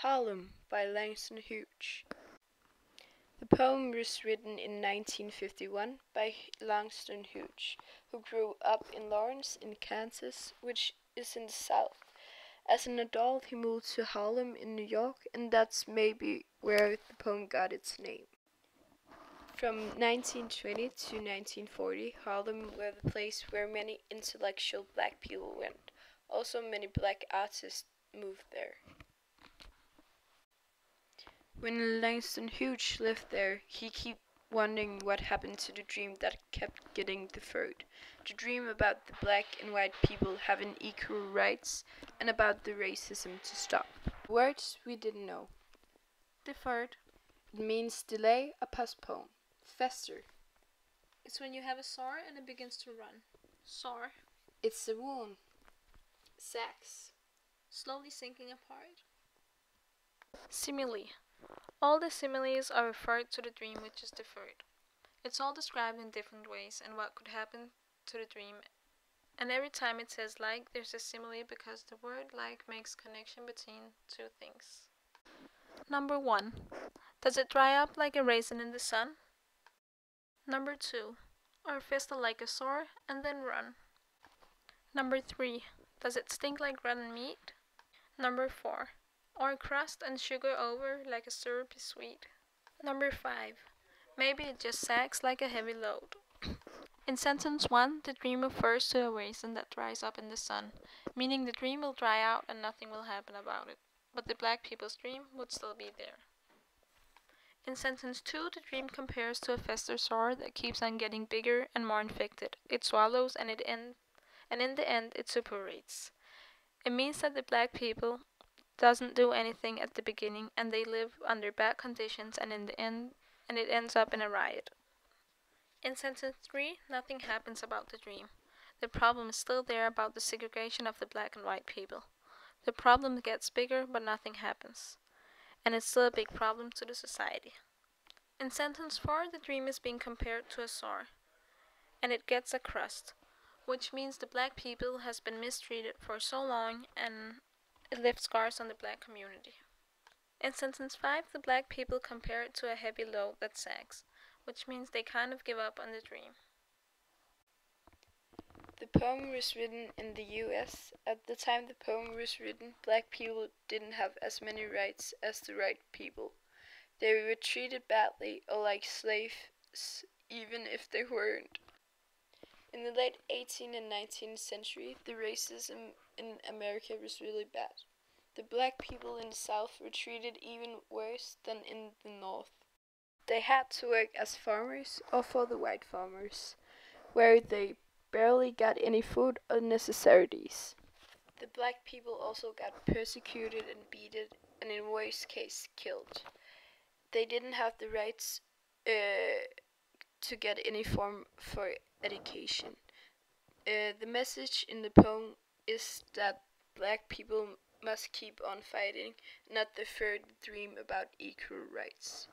Harlem by Langston Hughes. The poem was written in 1951 by Langston Hughes, who grew up in Lawrence in Kansas, which is in the South. As an adult, he moved to Harlem in New York, and that's maybe where the poem got its name. From 1920 to 1940, Harlem was the place where many intellectual black people went. Also, many black artists moved there. When Langston Hughes lived there, he kept wondering what happened to the dream that kept getting deferred. The dream about the black and white people having equal rights and about the racism to stop. Words we didn't know. Deferred. It means delay or postpone. Fester. It's when you have a sore and it begins to run. Sore. It's a wound. Sax. Slowly sinking apart. Simile. All the similes are referred to the dream which is deferred. It's all described in different ways and what could happen to the dream. And every time it says like, there's a simile because the word like makes connection between two things. Number 1. Does it dry up like a raisin in the sun? Number 2. Or fizzle like a sore and then run? Number 3. Does it stink like rotten meat? Number 4. Or crust and sugar over like a syrupy sweet? Number 5. Maybe it just sags like a heavy load. In sentence 1, the dream refers to a raisin that dries up in the sun, meaning the dream will dry out and nothing will happen about it, but the black people's dream would still be there. In sentence 2, the dream compares to a fester sore that keeps on getting bigger and more infected. It swallows and in the end it suppurates. It means that the black people doesn't do anything at the beginning and they live under bad conditions and in the end it ends up in a riot. In sentence 3, nothing happens about the dream. The problem is still there about the segregation of the black and white people. The problem gets bigger but nothing happens. And it's still a big problem to the society. In sentence 4, the dream is being compared to a sore. And it gets a crust, which means the black people has been mistreated for so long and it left scars on the black community. In sentence 5, the black people compare it to a heavy load that sags, which means they kind of give up on the dream. The poem was written in the US. At the time the poem was written, black people didn't have as many rights as the white people. They were treated badly or like slaves, even if they weren't. In the late 18th and 19th century, the racism in America was really bad. The black people in the South were treated even worse than in the North. They had to work as farmers or for the white farmers, where they barely got any food or necessities. The black people also got persecuted and beaten, and in worst case killed. They didn't have the rights to get any form for education. The message in the poem is that black people must keep on fighting, not defer the dream about equal rights.